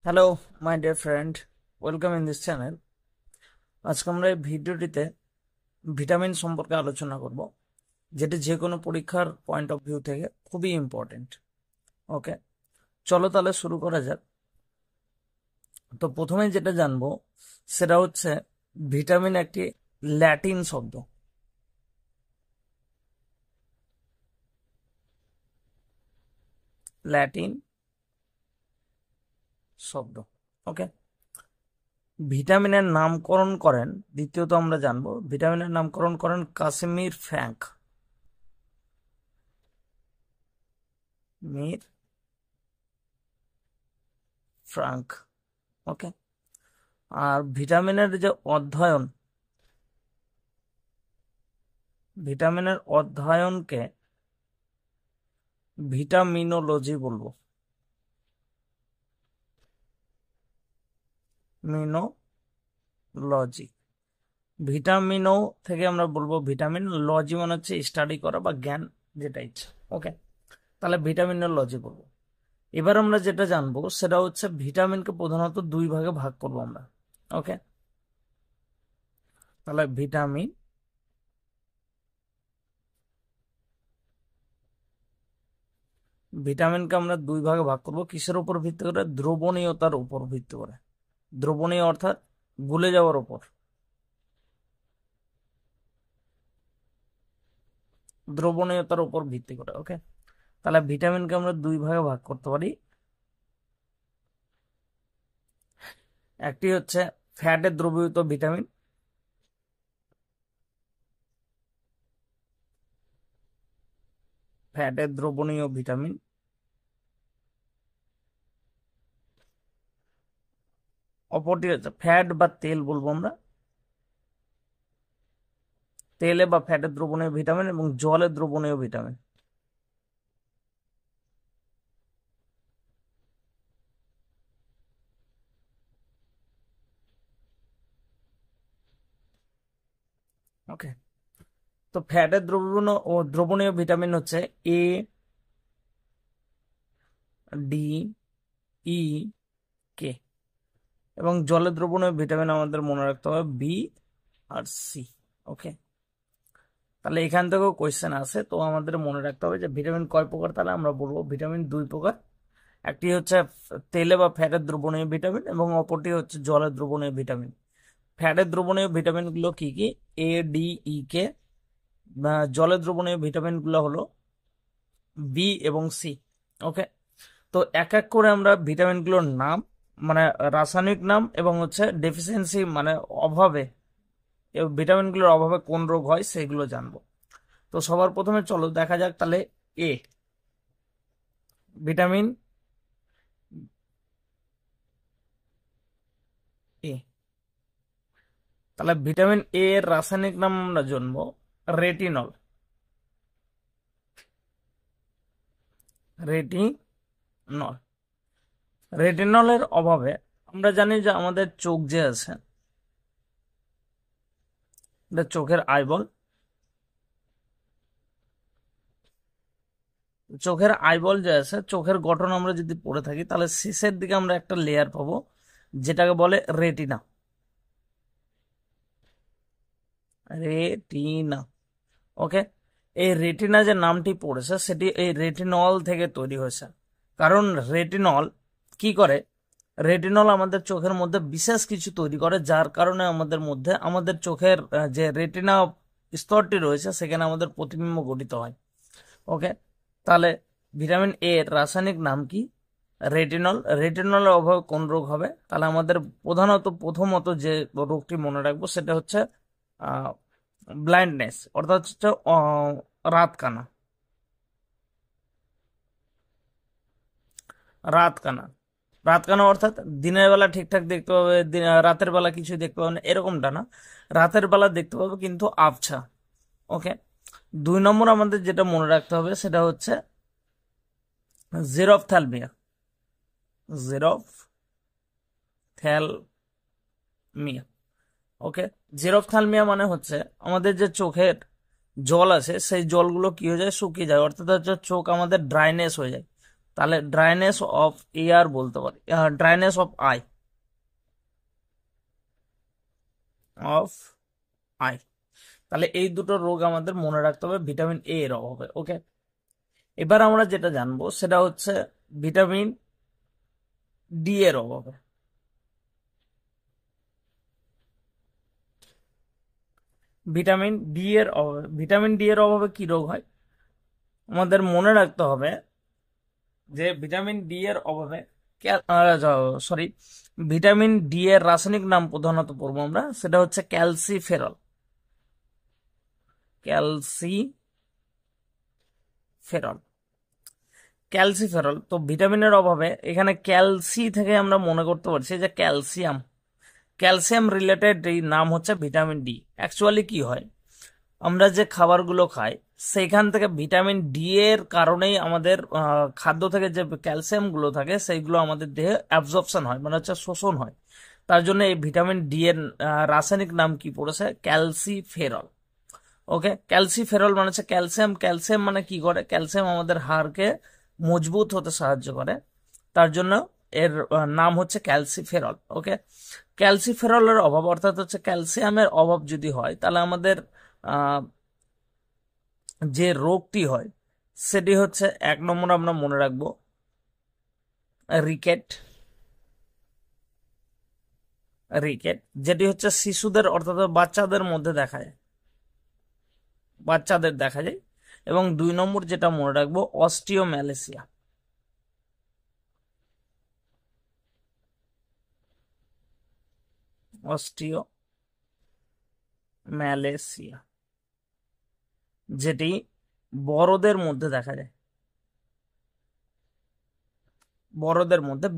Hello my dear friend, welcome in this channel. আজকে আমরা এই ভিডিওটিতে ভিটামিন সম্পর্কে আলোচনা করব, যেটি যে কোনো পরীক্ষার পয়েন্ট অফ ভিউ থেকে খুবই ইম্পর্টেন্ট। ওকে, চলো তাহলে শুরু করা যাক। তো প্রথমে যেটা জানবো সেটা হচ্ছে ভিটামিন একটি ল্যাটিন শব্দ। ল্যাটিন শব্দ। ওকে, ভিটামিনের নামকরণ করেন, দ্বিতীয়ত আমরা জানবো ভিটামিনের নামকরণ করেন কাশ্মীর ফ্র্যাঙ্ক। মির ফ্রাঙ্ক। ওকে, আর ভিটামিনের যে অধ্যয়ন, ভিটামিনের অধ্যয়নকে ভিটামিনোলজি বলবো। মিনোলজি। ভিটামিনো থেকে আমরা বলবো ভিটামিন, লজি মানে হচ্ছে স্টাডি করা বা জ্ঞান, যেটা ইচ্ছা। ওকে, তাহলে ভিটামিনোলজি বলবো। এবার আমরা যেটা জানবো সেটা হচ্ছে ভিটামিনকে প্রধানত দুই ভাগে ভাগ করবো আমরা। ওকে, তাহলে ভিটামিনকে আমরা দুই ভাগে ভাগ করব। কিসের উপর ভিত্তি করে? দ্রবণীয়তার উপর ভিত্তি করে। দ্রবণীয় অর্থাৎ গুলে যাওয়ার উপর। দ্রবণীয়তার উপর ভিত্তি করে। ওকে, তাহলে ভিটামিনকে আমরা দুই ভাগে ভাগ করতে পারি। একটি হচ্ছে ফ্যাটে দ্রবীভূত ভিটামিন, ফ্যাটে দ্রবণীয় ভিটামিন। অপরটি হচ্ছে ফ্যাট বা তেল বলবো আমরা, তেলে বা ফ্যাটে দ্রবণীয় ভিটামিন এবং জলে দ্রবণীয় ভিটামিন। ওকে, তো ফ্যাটের দ্রবণীয় ভিটামিন হচ্ছে এ, ডি, ই, কে। এবং জলে দ্রবণীয় ভিটামিন আমাদের মনে রাখতে হবে বি আর সি। ওকে, তাহলে এখান থেকেও কোয়েশ্চেন আছে, তো আমাদের মনে রাখতে হবে যে ভিটামিন কয় প্রকার। তাহলে আমরা বলবো ভিটামিন দুই প্রকার। একটি হচ্ছে তেলে বা ফ্যাটের দ্রবণীয় ভিটামিন এবং অপরটি হচ্ছে জলের দ্রবণীয় ভিটামিন। ফ্যাটের দ্রবণীয় ভিটামিন গুলো কি কি? এ, ডি, ই, কে। জলের দ্রবণীয় ভিটামিন গুলো হলো বি এবং সি। ওকে, তো এক এক করে আমরা ভিটামিন গুলোর নাম, মানে রাসায়নিক নাম এবং হচ্ছে ডেফিসিয়েন্সি মানে অভাবে, ভিটামিন গুলোর অভাবে কোন রোগ হয় সেগুলো জানবো। তো সবার প্রথমে চলো দেখা যাক তাহলে এ, ভিটামিন এ। তাহলে ভিটামিন এ এর রাসায়নিক নাম আমরা জানবো রেটিনল। রেটিনল। রেটিনলের অভাবে আমরা জানি যে আমাদের চোখ যে আছে, এটা চোখের আইবল, চোখের আইবল যে আছে, চোখের গঠন আমরা যদি পড়ে থাকি তাহলে শেষের দিকে আমরা একটা লেয়ার পাবো যেটাকে বলে রেটিনা। রেটিনা। ওকে, এই রেটিনা যে নামটি পড়েছে সেটি এই রেটিনল থেকে তৈরি হয়েছে। কারণ রেটিনল কি করে? রেটিনল আমাদের চোখের মধ্যে বিশেষ কিছু তৈরি করে, যার কারণে আমাদের মধ্যে আমাদের চোখের যে রেটিনা স্তরটি রয়েছে সেখানে আমাদের প্রতিবিম্ব গঠিত হয়। ওকে, তাহলে ভিটামিন এ এর রাসায়নিক নাম কি? রেটিনল। রেটিনলের অভাবে কোন রোগ হবে? তাহলে আমাদের প্রথমত যে রোগটি মনে রাখবো সেটা হচ্ছে ব্লাইন্ডনেস, অর্থাৎ হচ্ছে রাত কানা। রাত কানা। রাত কানা অর্থাৎ দিনের বেলা ঠিকঠাক দেখতে পাবে, রাতের বেলা কিছু দেখতে পাবে না, এরকমটা না। রাতের বেলা দেখতে পাবে কিন্তু আবছা। ওকে, দুই নম্বর আমাদের যেটা মনে রাখতে হবে সেটা হচ্ছে জেরপ্থ্যালমিয়া। জেরপ্থ্যালমিয়া। ওকে, জেরপ্থ্যালমিয়া মানে হচ্ছে আমাদের যে চোখের জল আছে সেই জলগুলো কি হয়ে যায়? শুকিয়ে যায়, অর্থাৎ হচ্ছে চোখ আমাদের ড্রাইনেস হয়ে যায়। তাহলে ড্রাইনেস অফ এয়ার বলতে পারি, dryness of I, of I. তাহলে এই দুটো রোগ আমাদের মনে রাখতে হবে ভিটামিন এ এর অভাবে। ওকে, এবার আমরা যেটা জানবো সেটা হচ্ছে ভিটামিন ডি এর অভাবে। ভিটামিন ডি এর অভাবে কি রোগ হয় আমাদের মনে রাখতে হবে যে ভিটামিন ডি এর অভাবে, সরি, ভিটামিন ডি এর রাসায়নিক নাম প্রধানত পড়বো আমরা, সেটা হচ্ছে ক্যালসিফেরল। Calciferol calciferol. তো ভিটামিনের অভাবে এখানে ক্যালসি থেকে আমরা মনে করতে পারছি যে ক্যালসিয়াম, ক্যালসিয়াম রিলেটেড এই নাম হচ্ছে ভিটামিন ডি। অ্যাকচুয়ালি কি হয়, আমরা যে খাবারগুলো খাই সেইখান থেকে ভিটামিন ডি এর কারণেই আমাদের খাদ্য থেকে যে ক্যালসিয়াম গুলো থাকে সেইগুলো আমাদের দেহে অ্যাবজর্পশন হয়, মানে হচ্ছে শোষণ হয়। তার জন্য এই ভিটামিন ডি এর রাসায়নিক নাম কি পড়েছে, ক্যালসিফেরল। ওকে, ক্যালসিফেরল মানে হচ্ছে ক্যালসিয়াম। ক্যালসিয়াম মানে কি করে, ক্যালসিয়াম আমাদের হাড়কে মজবুত হতে সাহায্য করে, তার জন্য এর নাম হচ্ছে ক্যালসিফেরল। ওকে, ক্যালসিফেরলের অভাব অর্থাৎ হচ্ছে ক্যালসিয়ামের অভাব যদি হয় তাহলে আমাদের যে রোগটি হয় সেটি হচ্ছে 1 নম্বর আমরা মনে রাখবো রিকেট। যেটি হচ্ছে শিশুদের অর্থাৎ বাচ্চাদের মধ্যে দেখা যায়। এবং 2 নম্বর যেটা মনে রাখবো অস্টিওম্যালেসিয়া। যেটি বড়দের মধ্যে দেখা যায়,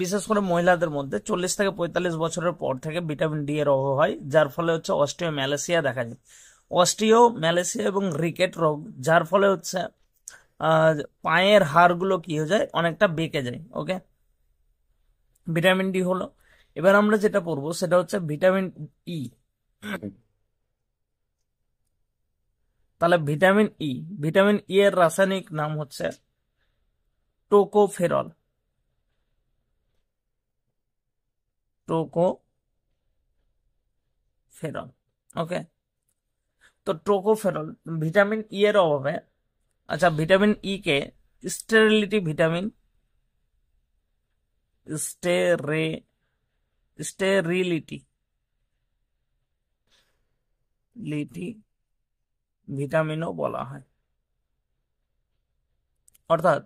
বিশেষ করে মহিলাদের মধ্যে 40 থেকে 45 বছরের পর থেকে ভিটামিন ডি এর অভাব হয়, যার ফলে হচ্ছে অস্টিওম্যালেসিয়া দেখা যায়। অস্টিওম্যালেসিয়া এবং রিকেট রোগ, যার ফলে হচ্ছে পায়ের হাড়গুলো কি হয়ে যায়, অনেকটা বেঁকে যায়। ওকে, ভিটামিন ডি হলো। এবার আমরা যেটা পড়বো সেটা হচ্ছে ভিটামিন ই। তাহলে ভিটামিন ই এর রাসায়নিক নাম হচ্ছে টোকোফেরল। ওকে, তো টোকোফেরল ভিটামিন ই এর অভাবে, আচ্ছা ভিটামিন ই কে স্টেরিলিটি ভিটামিন, স্টেরিলিটি ভিটামিনও বলা হয়। অর্থাৎ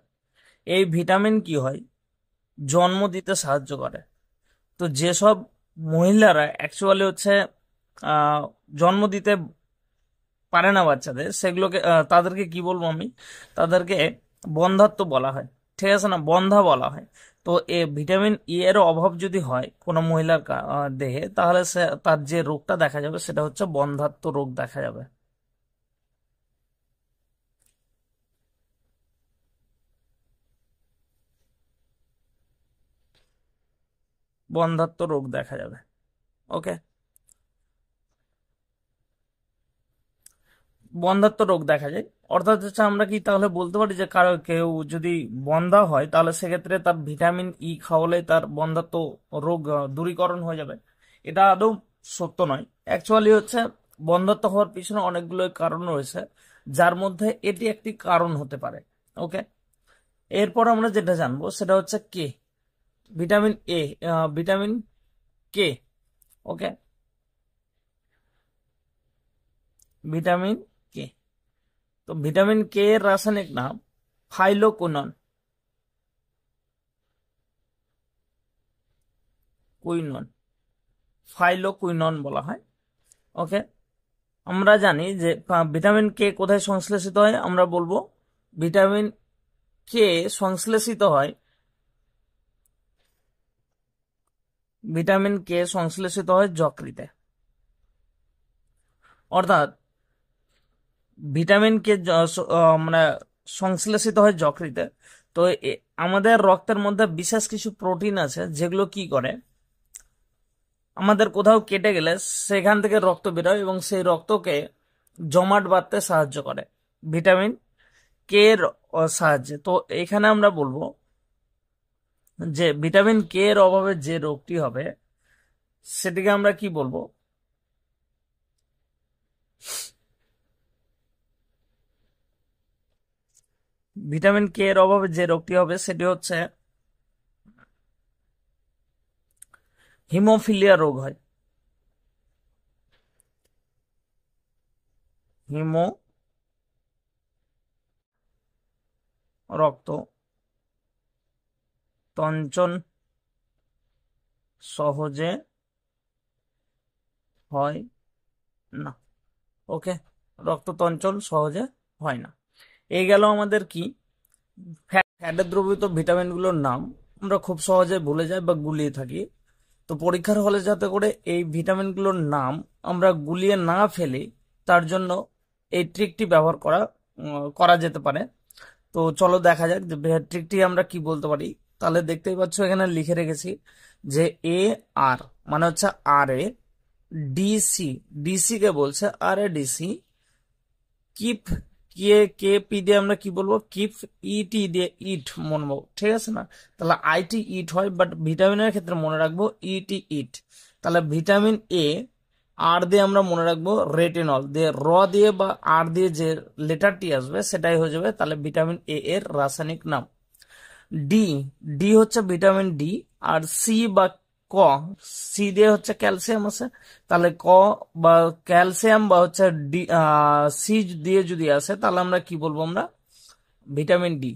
এই ভিটামিন কি হয়, জন্ম দিতে সাহায্য করে। তো যেসব মহিলারা অ্যাকচুয়ালি হচ্ছে জন্ম দিতে পারে না বাচ্চাদের, সেগুলোকে তাদেরকে কি বলবো আমি, তাদেরকে বন্ধ্যাত্ব বলা হয়। ঠিক আছে না, বন্ধ্যা বলা হয়। তো এ ভিটামিন ই এর অভাব যদি হয় কোনো মহিলার দেহে, তাহলে সে তার যে রোগটা দেখা যাবে সেটা হচ্ছে বন্ধ্যাত্ব রোগ দেখা যাবে। বন্ধ্যাত্ব রোগ দেখা যাবে। ওকে, বন্ধ্যাত্ব রোগ দেখা যায়। অর্থাৎ হচ্ছে আমরা কি তাহলে বলতে পারি যে কারো কেউ যদি বন্ধ্যা হয় তাহলে সেক্ষেত্রে তার ভিটামিন ই খাওয়ালে তার বন্ধ্যাত্ব রোগ দূরীকরণ হয়ে যাবে? এটা আদৌ সত্য নয়। অ্যাকচুয়ালি হচ্ছে বন্ধ্যাত্ব হওয়ার পিছনে অনেকগুলো কারণ রয়েছে, যার মধ্যে এটি একটি কারণ হতে পারে। ওকে, এরপর আমরা যেটা জানবো সেটা হচ্ছে K, vitamin A, vitamin K. Okay, vitamin K. তো ভিটামিন কে এর রাসায়নিক নাম ফাইলোকুইনন। ফাইলোকুইনন বলা হয়। ওকে, আমরা জানি যে ভিটামিন কে কোথায় সংশ্লেষিত হয়, আমরা বলবো ভিটামিন কে সংশ্লেষিত হয়, যকৃতে। অর্থাৎ ভিটামিন কে মানে সংশ্লেষিত হয় যকৃতে। তো আমাদের রক্তের মধ্যে বিশেষ কিছু প্রোটিন আছে যেগুলো কি করে, আমাদের কোথাও কেটে গেলে সেখান থেকে রক্ত বেরোয় এবং সেই রক্তকে জমাট বাঁধতে সাহায্য করে ভিটামিন কে এর সাহায্যে। তো এখানে আমরা বলবো যে ভিটামিন কে এর অভাবে যে রোগটি হবে সেটিকে আমরা কি বলবো? ভিটামিন কে এর অভাবে যে রোগটি হবে সেটি হচ্ছে হিমোফিলিয়া রোগ হয়। হিমো রক্ত তঞ্চন সহজে হয় না। ওকে, রক্ত তঞ্চন সহজে হয় না। এই গেল আমাদের কি ফ্যাটে দ্রবীভূত ভিটামিনগুলোর নাম। আমরা খুব সহজে ভুলে যাই বা গুলিয়ে থাকি। তো পরীক্ষার হলে যাতে করে এই ভিটামিনগুলোর নাম আমরা গুলিয়ে না ফেলি তার জন্য এই ট্রিকটি ব্যবহার করা যেতে পারে। তো চলো দেখা যাক যে ট্রিকটি আমরা কি বলতে পারি। তাহলে দেখতেই পাচ্ছ এখানে লিখে রেখেছি যে এ আর মানে হচ্ছে আর এ, ডিসি ডিসি কে বলছে আর A DC, keep K P দিয়ে আমরা কি বলবো? কিপ, ইটি দিয়ে ইট মনবো, ঠিক আছে না? তাহলে আইটি ইট হয়, বাট ভিটামিনের ক্ষেত্রে মনে রাখবো ইটি ইট। তাহলে ভিটামিন এ আর দিয়ে আমরা মনে রাখবো রেটিনল দিয়ে, র দিয়ে বা আর দিয়ে যে লেটারটি আসবে সেটাই হয়ে যাবে তাহলে ভিটামিন এ এর রাসায়নিক নাম। ডি, ডি হচ্ছে ভিটামিন ডি। আর সি বা ক, সি দিয়ে হচ্ছে ক্যালসিয়াম আছে, তাহলে ক বা ক্যালসিয়াম বা হচ্ছে ডি, সি দিয়ে যদি আসে তাহলে আমরা কি বলবো? আমরা vitamin D.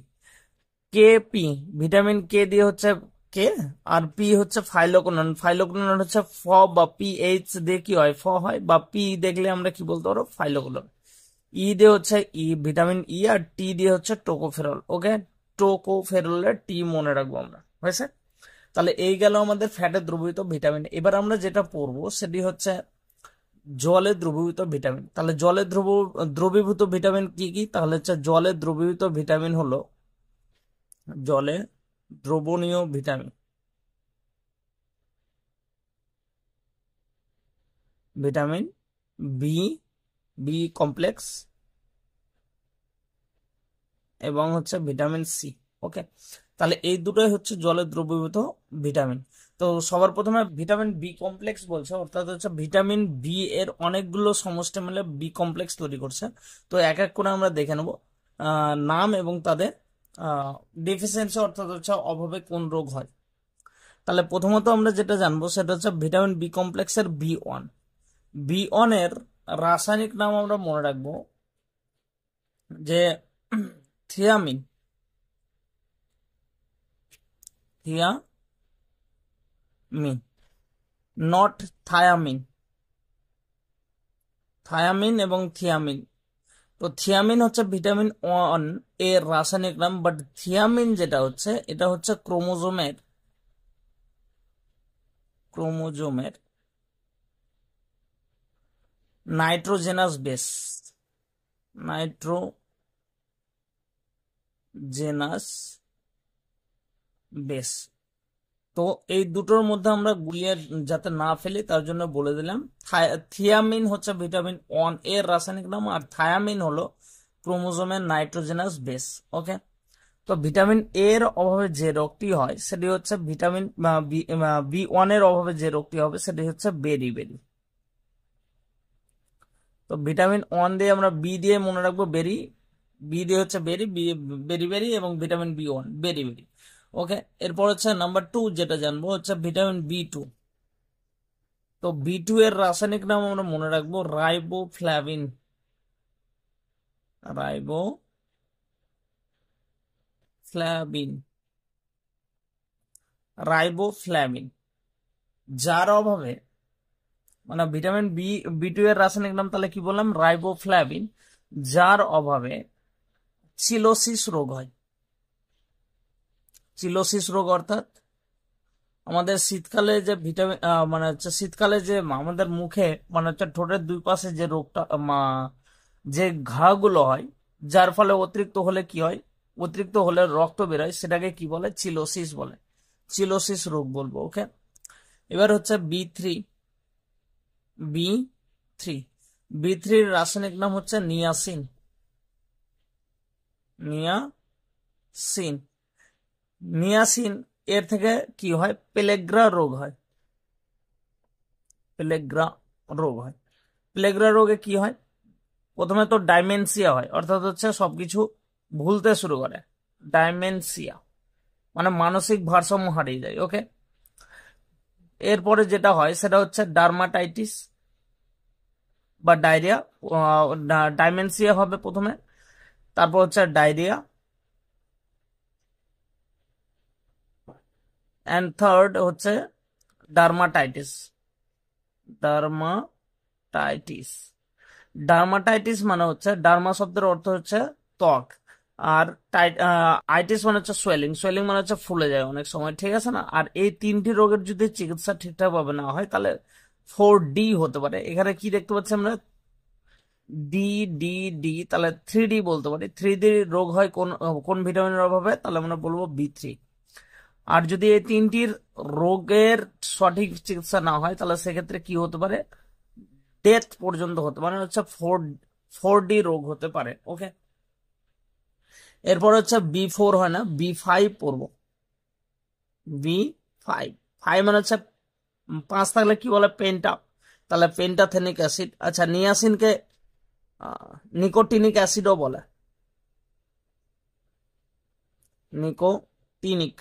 K P, vitamin K দিয়ে হচ্ছে কে, আর পি হচ্ছে ফাইলোকোনান, ফাইলোকোনান হচ্ছে ফ বা পি এইচ দিয়ে কি হয়? ফ হয়, বা পি দেখলে আমরা কি বলতে পারো? ফাইলোকোনান। ই দিয়ে হচ্ছে ভিটামিন ই, আর টি দিয়ে হচ্ছে টোকোফেরল। ওকে, টোকোফেরলের টি মনে রাখবো আমরা, হয়েছে? তাহলে এই গেল আমাদের ফ্যাটে দ্রবীভূত ভিটামিন। এবার আমরা যেটা পড়বো সেটি হচ্ছে জলে দ্রবীভূত ভিটামিন। তাহলে জলে দ্রবীভূত ভিটামিন কি কি? তাহলে হচ্ছে জলে দ্রবীভূত ভিটামিন হলো জলে দ্রবণীয় vitamin, vitamin B, B complex, এবং হচ্ছে ভিটামিন সি। ওকে, তাহলে এই দুটোই হচ্ছে জলে দ্রবীভূত ভিটামিন। তো সবার প্রথমে ভিটামিন বি কমপ্লেক্স বলছে, অর্থাৎ হচ্ছে ভিটামিন বি এর অনেকগুলো সমষ্টি মিলে বি কমপ্লেক্স তৈরি করছে। তো এক এক করে আমরা দেখে নেব নাম এবং তাদের ডেফিসিয়েন্সি অর্থাৎ হচ্ছে অভাবে কোন রোগ হয়। তাহলে প্রথমত আমরা যেটা জানবো সেটা হচ্ছে ভিটামিন বি কমপ্লেক্সের বি ওয়ান। বি ওয়ান এর রাসায়নিক নাম আমরা মনে রাখবো যে thiamine, thiamine, not thiamine. Thymine এবং থিয়ামিন। তো থিয়ামিন হচ্ছে ভিটামিন ওয়ান এর রাসায়নিক নাম, বাট থিয়ামিন যেটা হচ্ছে এটা হচ্ছে ক্রোমোজোমের নাইট্রোজেনাস বেস, নাইট্রোজেনাস বেস। তো এই দুটোর মধ্যে আমরা গুলিয়ে যাতে না ফেলি তার জন্য বলে দিলাম থিয়ামিন হচ্ছে ভিটামিন ওয়ান এর রাসায়নিক নাম, আর থায়ামিন হলো ক্রোমোজোমের নাইট্রোজেনাস বেস। ওকে, তো ভিটামিন এর অভাবে যে রোগটি হয় সেটি হচ্ছে ভিটামিন বি ওয়ান এর অভাবে যে রোগটি হবে সেটি হচ্ছে বেরি। তো ভিটামিন ওয়ান দিয়ে আমরা বি দিয়ে মনে রাখবো বেরি, বি দিয়ে হচ্ছে বেরি, এবং ভিটামিন বি ওয়ান বেরি। ওকে, এরপর হচ্ছে নাম্বার টু যেটা জানবো হচ্ছে ভিটামিন বি টু। তো বি টু এর রাসায়নিক নাম আমরা মনে রাখবো রাইবোফ্লাভিন, রাইবোফ্লাভিন, রাইবোফ্লাভিন। যার অভাবে মানে ভিটামিন বি টু এর রাসায়নিক নাম তাহলে কি বললাম? রাইবোফ্লাভিন। যার অভাবে চিলোসিস রোগ হয়। চিলোসিস রোগ অর্থাৎ আমাদের শীতকালে যে ভিটামিন মানে হচ্ছে শীতকালে যে আমাদের মুখে মানে হচ্ছে ঠোঁটের দুই পাশে যে রোগটা যে ঘাগুলো হয়, যার ফলে অতিরিক্ত হলে কি হয়? অতিরিক্ত হলে রক্ত বেরোয়, সেটাকে কি বলে? চিলোসিস বলে, চিলোসিস রোগ বলবো। ওকে, এবার হচ্ছে B three, B three, B থ্রির রাসায়নিক নাম হচ্ছে নিয়াসিন, নিয়াসিন। নিয়াসিন এর থেকে কি হয়, পেলেগ্রা রোগ হয়। পেলেগ্রা রোগ হয়। পেলেগ্রা রোগে কি হয়, প্রথমে তো ডাইমেনসিয়া হয়, অর্থাৎ হচ্ছে সবকিছু ভুলতে শুরু করে। ডাইমেনসিয়া মানে মানসিক ভারসাম্য হারিয়ে যায়। ওকে, এরপরে যেটা হয় সেটা হচ্ছে ডার্মাটাইটিস বা ডায়রিয়া। ডাইমেনসিয়া হবে প্রথমে, তারপর হচ্ছে ডায়রিয়া, এন্ড থার্ড হচ্ছে ডার্মাটাইটিস। ডার্মাটাইটিস ডার্মাটাইটিস মানে হচ্ছে, ডার্মা শব্দের অর্থ হচ্ছে ত্বক, আর আইটিস মানে হচ্ছে সোয়েলিং। সোয়েলিং মানে হচ্ছে ফুলে যায় অনেক সময়, ঠিক আছে না। আর এই তিনটি রোগের যদি চিকিৎসা ঠিকঠাক ভাবে না হয় তাহলে 4D হতে পারে। এখানে কি দেখতে পাচ্ছি আমরা, ডি ডি ডি, তাহলে 3D বলতে পারি। 3D রোগ হয় কোন কোন ভিটামিনের অভাবে, তাহলে আমরা বলবো B3। আর যদি এই তিনটির রোগের সঠিক চিকিৎসা না হয় তাহলে সেক্ষেত্রে কি হতে পারে, ডেথ পর্যন্ত হতে পারে, হচ্ছে 4D রোগ হতে পারে। ওকে, এরপর হচ্ছে B4 হয় না, B5 পড়বো। B5, 5 মানে হচ্ছে 5 থাকলে কি বলে, পেন্টা, তাহলে পেন্টাথেনিক অ্যাসিড। আচ্ছা, নিয়াসিনকে নিকোটিনিক অ্যাসিডও বলে, নিকোটিনিক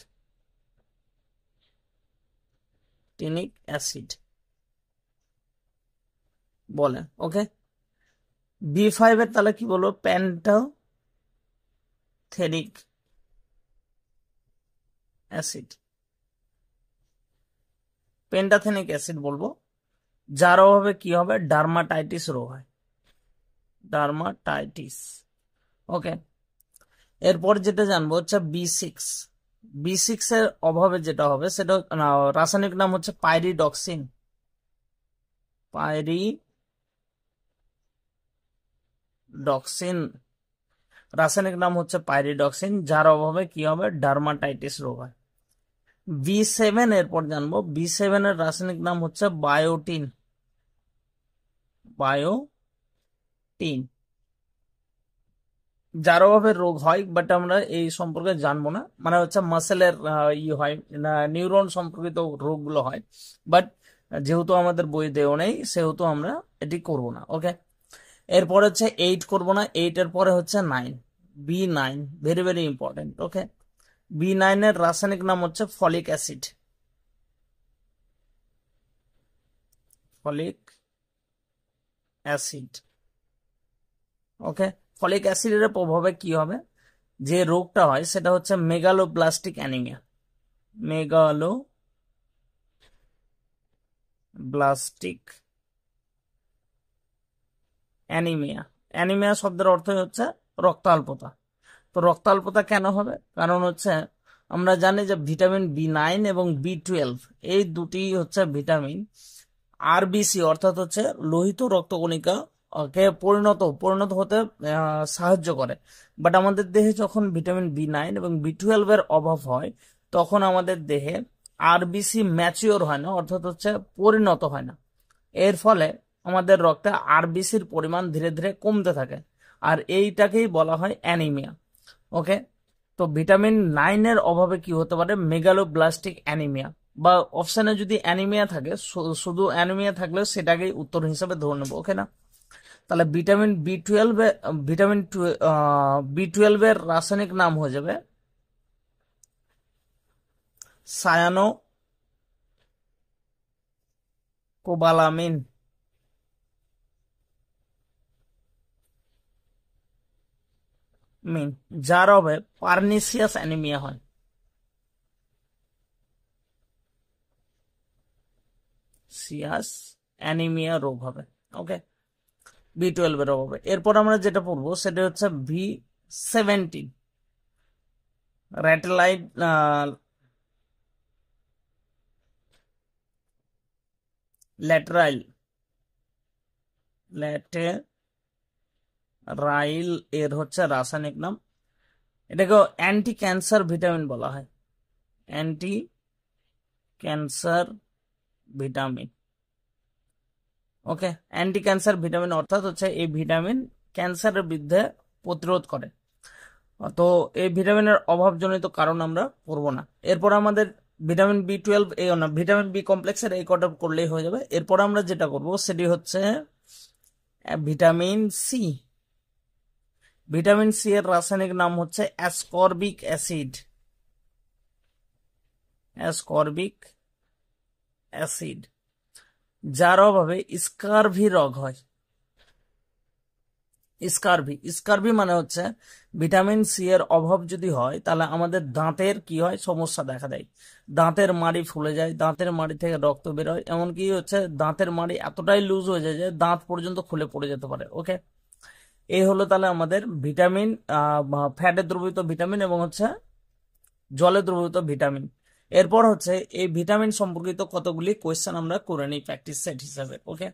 টিনিক অ্যাসিড বলে। ওকে, B5 এর তাহলে কি বলবো, প্যান্টাথেনিক অ্যাসিড, পেন্টাথেনিক অ্যাসিড বলবো, যার অভাবে কি হবে, ডার্মাটাইটিস রোগ হয়। ডার্মাটাইটিস। ওকে, এরপর যেটা জানবো হচ্ছে B6। B6 এর অভাবে যেটা হবে সেটা রাসায়নিক নাম হচ্ছে পাইরিডক্সিন। পাইরিডক্সিন, রাসায়নিক নাম হচ্ছে পাইরিডক্সিন, যার অভাবে কি হবে, ডার্মাটাইটিস রোগ হয়। B7 এরপর জানবো, B7 এর রাসায়নিক নাম হচ্ছে বায়োটিন। বায়োটিন, যার অভাবে রোগ হয়, বাট আমরা এই সম্পর্কে জানবো না, মানে হচ্ছে মাসেলের হয়, নিউরন সম্পর্কিত রোগগুলো হয়, বাট যেহেতু আমাদের বই দেও নেই সেহেতু আমরা এটি করব না। ওকে, এরপর হচ্ছে 8 করব না, 8 এর পরে হচ্ছে 9। B9 very very important. ওকে, B9 এর রাসায়নিক নাম হচ্ছে folic acid. Folic acid. Okay, folic অ্যাসিডের প্রভাবে কি হবে, যে রোগটা হয় সেটা হচ্ছে megaloblastic anaemia. Megaloblastic anaemia. Anaemia শব্দের অর্থ হচ্ছে রক্তাল্পতা। তো রক্তাল্পতা কেন হবে, কারণ হচ্ছে আমরা জানি যে ভিটামিন B9 এবং B12 এই দুটি হচ্ছে ভিটামিন আরবিসি অর্থাৎ হচ্ছে লোহিত রক্তকণিকা কে পরিণত হতে সাহায্য করে। বাট আমাদের দেহে যখন ভিটামিন B9 এবং B12 এর অভাব হয় তখন আমাদের দেহে আরবিসি ম্যাচিওর হয় না, অর্থাৎ হচ্ছে পরিণত হয় না। এর ফলে আমাদের রক্তে আরবিসির পরিমাণ ধীরে ধীরে কমতে থাকে, আর এইটাকেই বলা হয় অ্যানিমিয়া। ওকে, তো ভিটামিন 9 এর অভাবে কি হতে পারে, মেগালোব্লাস্টিক অ্যানিমিয়া, বা অপশনে যদি অ্যানিমিয়া থাকে, শুধু অ্যানিমিয়া থাকলেও সেটাকেই উত্তর হিসেবে ধরে নেবো। ওকে না, তাহলে ভিটামিন B12 এর রাসায়নিক নাম হয়ে যাবে সায়ানো কোবালামিন। যার অভাবে পার্নিসিয়াস অ্যানিমিয়া হয়। সিয়াস অ্যানিমিয়া রোগ হবে। ওকে, B12 এর অভাবে। এরপর আমরা যেটা পড়বো সেটা হচ্ছে B17, র্যাটেলাইট ল্যাটেরাইল ল্যাটেরাইল এর হচ্ছে রাসায়নিক নাম, এটাকে অ্যান্টি ক্যান্সার ভিটামিন বলা হয়। Anti cancer vitamin. Okay, anti cancer vitamin অর্থাৎ হচ্ছে এই ভিটামিন ক্যান্সারের বিরুদ্ধে প্রতিরোধ করে। তো এই ভিটামিনের অভাবজনিত কারণ আমরা পড়বো না। এরপর আমাদের ভিটামিন বি 12 এই না, ভিটামিন বি কমপ্লেক্সের এই কটা করলেই হয়ে যাবে। এরপর আমরা যেটা করব সেটি হচ্ছে ভিটামিন সি। ভিটামিন সি এর রাসায়নিক নাম হচ্ছে অ্যাসকর্বিক অ্যাসিড। অ্যাসকর্বিক অ্যাসিড, যার অভাবে স্কারভি রোগ হয়। স্কারভি, স্কারভি মানে হচ্ছে ভিটামিন সি এর অভাব যদি হয় তাহলে আমাদের দাঁতের কি হয়, সমস্যা দেখা দেয়। দাঁতের মাড়ি ফুলে যায়, দাঁতের মাড়ি থেকে রক্ত বেরোয়, এমনকি হচ্ছে দাঁতের মাড়ি এতটাই লুজ হয়ে যায় যে দাঁত পর্যন্ত খুলে পড়ে যেতে পারে। ওকে, এই হলো তাহলে আমাদের ভিটামিন, ফ্যাটে দ্রবীভূত ভিটামিন এবং হচ্ছে জলে দ্রবীভূত ভিটামিন। এরপর হচ্ছে এই ভিটামিন সম্পর্কিত কতগুলি কোয়েশ্চেন আমরা করে নিই প্র্যাকটিস সেট হিসাবে। ওকে,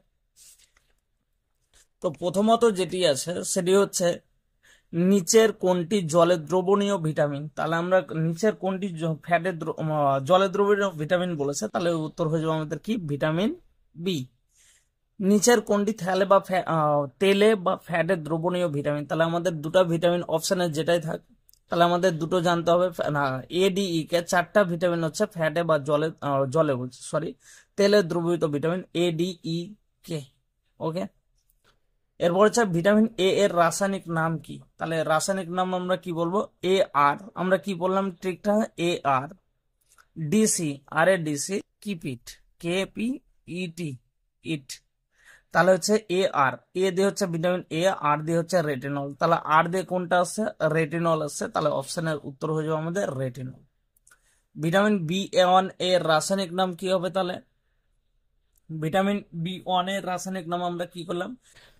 তো প্রথমত যেটি আছে সেটি হচ্ছে নিচের কোনটি জলে দ্রবণীয় ভিটামিন। তাহলে আমরা নিচের কোনটি ফ্যাটে জলে দ্রবণীয় ভিটামিন বলেছে, তাহলে উত্তর হয়ে যাবে আমাদের কি, ভিটামিন বি। নিচের কোনটি তেলে বা ফ্যাটে দ্রবণীয় ভিটামিন। তাহলে আমাদের দুটো ভিটামিন অপশনে যেটাই থাক, তাহলে আমাদের দুটো জানতে হবে। না, এ ডি ই কে চারটা ভিটামিন হচ্ছে ফ্যাটে বা জলে, জলে বলছি সরি, তেলে দ্রবীভূত ভিটামিন এ ডি ই কে। ওকে, এরপর হচ্ছে ভিটামিন এ এর রাসায়নিক নাম কি। তাহলে রাসায়নিক নাম আমরা কি বলবো, এ আর। আমরা কি বললাম ট্রিকটা, A R DC, R A DC, keep it, K P E T, it. তাহলে হচ্ছে এ আর, এ দিয়ে হচ্ছে ভিটামিন এ, আর দিয়ে হচ্ছে রেটিনল। তাহলে আর দিয়ে কোনটা আছে, রেটিনল আছে। তাহলে অপশনের উত্তর হয়ে যাবে আমাদের রেটিনল। ভিটামিন বি 1 এর রাসায়নিক নাম কি হবে তাহলে, ভিটামিন বি 1 এর রাসায়নিক নাম আমরা কি করলাম,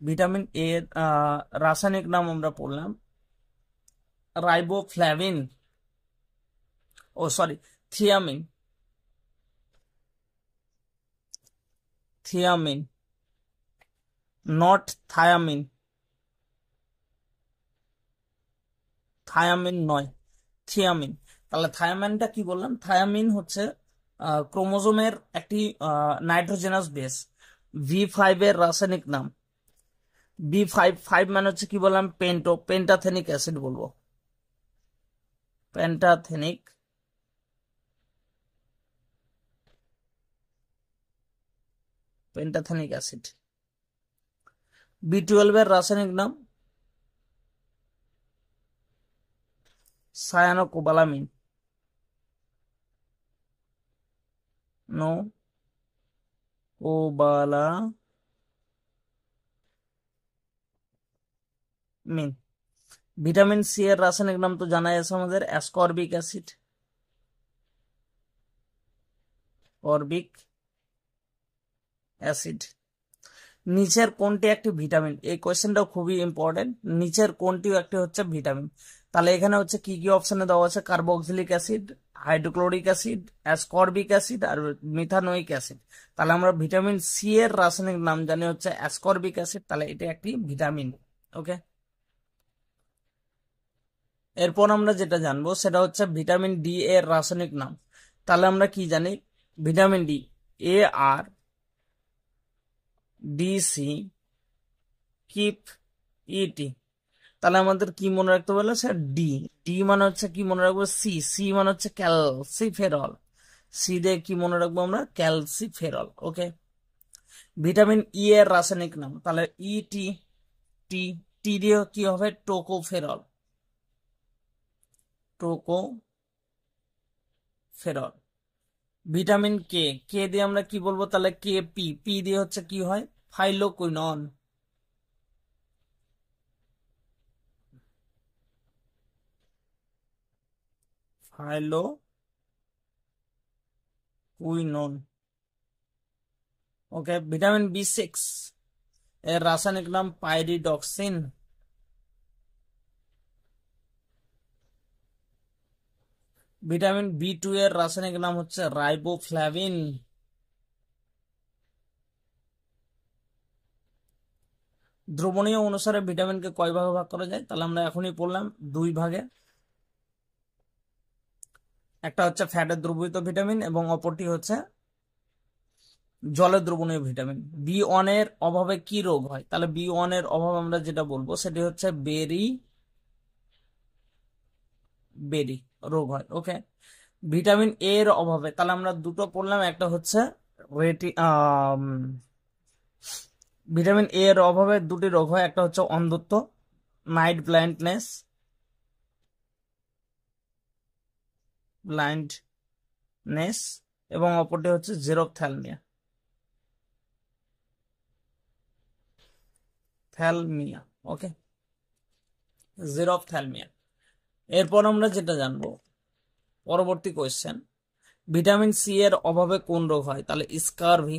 ভিটামিন এর রাসায়নিক নাম আমরা পড়লাম riboflavin, oh sorry, thiamine. Thiamine, not thiamine. Thiamine নয়, থিয়ামিন। তাহলে থায়ামিনটা কি বললাম, থায়ামিন হচ্ছে ক্রোমোজোমের একটি নাইট্রোজেনাস বেস। V5 এর রাসায়নিক নাম, বি 5, 5 মানে হচ্ছে কি বললাম, পেন্টাথেনিক অ্যাসিড বলবো, পেন্টাথেনিক, পেন্টাথেনিক অ্যাসিড। বি 12 এর রাসায়নিক নাম cyanocobalamin, no cobalamin. Vitamin C এর রাসায়নিক নাম তো জানাই আছে আমাদের, অ্যাসকর্বিক অ্যাসিড, করবিক অ্যাসিড। নিচের কোনটি একটি ভিটামিন, এই কোয়েশ্চেনটাও খুবই ইম্পর্টেন্ট। নিচের কোনটি একটি হচ্ছে ভিটামিন। তাহলে এখানে হচ্ছে কি কি অপশনে দেওয়া আছে, carboxylic acid, hydrochloric acid, ascorbic acid আর মিথানোয়িক অ্যাসিড। তাহলে আমরা ভিটামিন সি এর রাসায়নিক নাম জানি হচ্ছে অ্যাসকর্বিক অ্যাসিড। তাহলে এটা একটি ভিটামিন। ওকে, এরপর আমরা যেটা জানবো সেটা হচ্ছে ভিটামিন ডি এর রাসায়নিক নাম। তাহলে আমরা কি জানি, ভিটামিন ডি, এ আর ডিসি, কিপ ইটি। তাহলে আমাদের কি মনে রাখতে বলে স্যার, ডি। ডি মানে হচ্ছে কি মনে রাখবো, সি। সি মানে হচ্ছে ক্যালসিফেরল। সি দিয়ে কি মনে রাখবো আমরা, ক্যালসিফেরল। ওকে, ভিটামিন ই এর রাসায়নিক নাম, তাহলে ই টি, টি, টি দিয়ে কি হবে, টোকোফেরল, টোকোফেরল। ভিটামিন কে, কে দিয়ে আমরা কি বলবো, তাহলে কে পি, পি দিয়ে হচ্ছে কি হয়, ফাইলোকুইনন, ফাইলোকুইনন। ওকে, ভিটামিন বি 6 এর রাসায়নিক নাম পাইরিডক্সিন। ভিটামিন বি 2 এর রাসায়নিক নাম হচ্ছে রাইবোফ্লাভিন। দ্রবণীয় অনুসারে ভিটামিনকে কয় ভাগে ভাগ করা যায়, তাহলে আমরা এখনই পড়লাম 2 ভাগে। একটা হচ্ছে ফ্যাটের দ্রবীভূত ভিটামিন এবং অপরটি হচ্ছে জলে দ্রবণীয় ভিটামিন। বি 1 এর অভাবে কি রোগ হয়, তাহলে বি 1 এর অভাবে আমরা যেটা বলবো সেটি হচ্ছে বেরি রোগ হয়। ওকে, ভিটামিন এ এর অভাবে তাহলে আমরা দুটো পড়লাম, একটা হচ্ছে ভিটামিন এ এর অভাবে দুটি রোগ হয়, একটা হচ্ছে অন্ধত্ব নাইট ব্লাইন্ডনেস ব্লাইন্ডনেস এবং অপরটি হচ্ছে জেরোথ্যালমিয়া থ্যালমিয়া। ওকে, জেরোথ্যালমিয়া। এরপর আমরা যেটা জানবো পরবর্তী কোয়েশ্চেন, ভিটামিন সি এর অভাবে কোন রোগ হয়? তাহলে স্কারভি।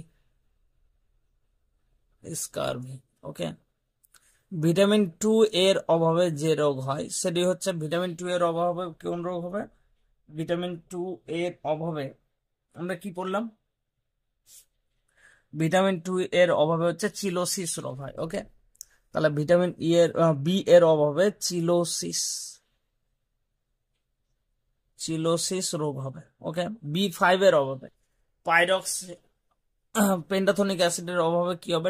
স্কারভি। ওকে, ভিটামিন টু এর অভাবে যে রোগ হয় সেটি হচ্ছে, ভিটামিন টু এর অভাবে কোন রোগ হবে? ভিটামিন টু এর অভাবে আমরা কি পড়লাম? ভিটামিন টু এর অভাবে হচ্ছে চিলোসিস রোগ হয়। ওকে, তাহলে ভিটামিন ই এর বি এর অভাবে চিলোসিস রোগ হবে। ওকে, বি5 এর অভাবে পাইরক্স পেন্টাথনিক অ্যাসিডের অভাবে কি হবে?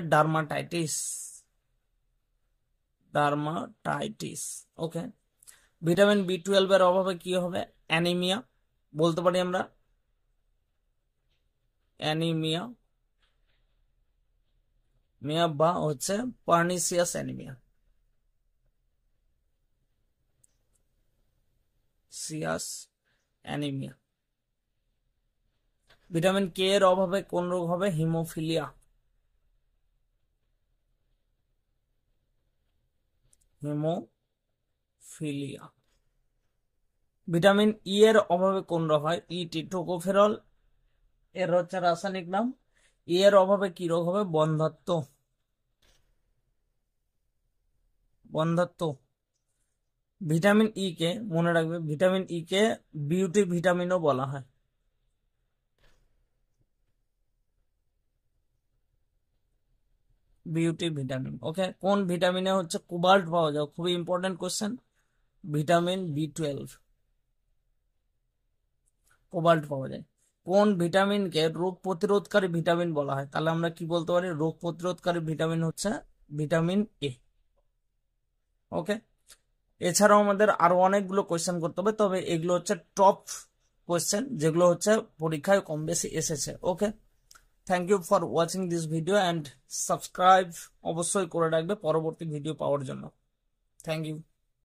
ডার্মাটাইটিস। ওকে, ভিটামিন বি12 এর অভাবে কি হবে? অ্যানিমিয়া। বলতে পারি আমরা অ্যানিমিয়া বা হচ্ছে পার্নিসিয়াস অ্যানিমিয়া, সিয়াস অ্যানিমিয়া। ভিটামিন কে এর অভাবে কোন রোগ হবে? হিমোফিলিয়া। হিমোফিলিয়া। ভিটামিন ই এর অভাবে কোন রোগ হয়? ইটি টোকোফেরল এর হচ্ছে রাসায়নিক নাম। ই এর অভাবে কি রোগ হবে? বন্ধ্যাত্ব। ভিটামিন ই কে মনে রাখবে, ভিটামিন ই কে বিউটি ভিটামিনও বলা হয়। Beauty vitamin. ওকে, কোন ভিটামিনে হচ্ছে কোবাল্ট পাওয়া যায়? খুবই ইম্পর্টেন্ট কোশ্চেন। ভিটামিন বি12 কোবাল্ট পাওয়া যায়। কোন ভিটামিনকে রোগ প্রতিরোধকারী ভিটামিন বলা হয়? তাহলে আমরা কি বলতে পারি? রোগ প্রতিরোধকারী ভিটামিন হচ্ছে ভিটামিন এ। ওকে, এছাড়াও আমাদের আরো অনেকগুলো কোয়েশ্চেন করতে হবে, তবে এগুলো হচ্ছে টপ কোয়েশ্চেন যেগুলো হচ্ছে পরীক্ষায় কম বেশি এসেছে। Okay, thank you for watching this video and subscribe অবশ্যই করে রাখবে পরবর্তী ভিডিও পাওয়ার জন্য। Thank you.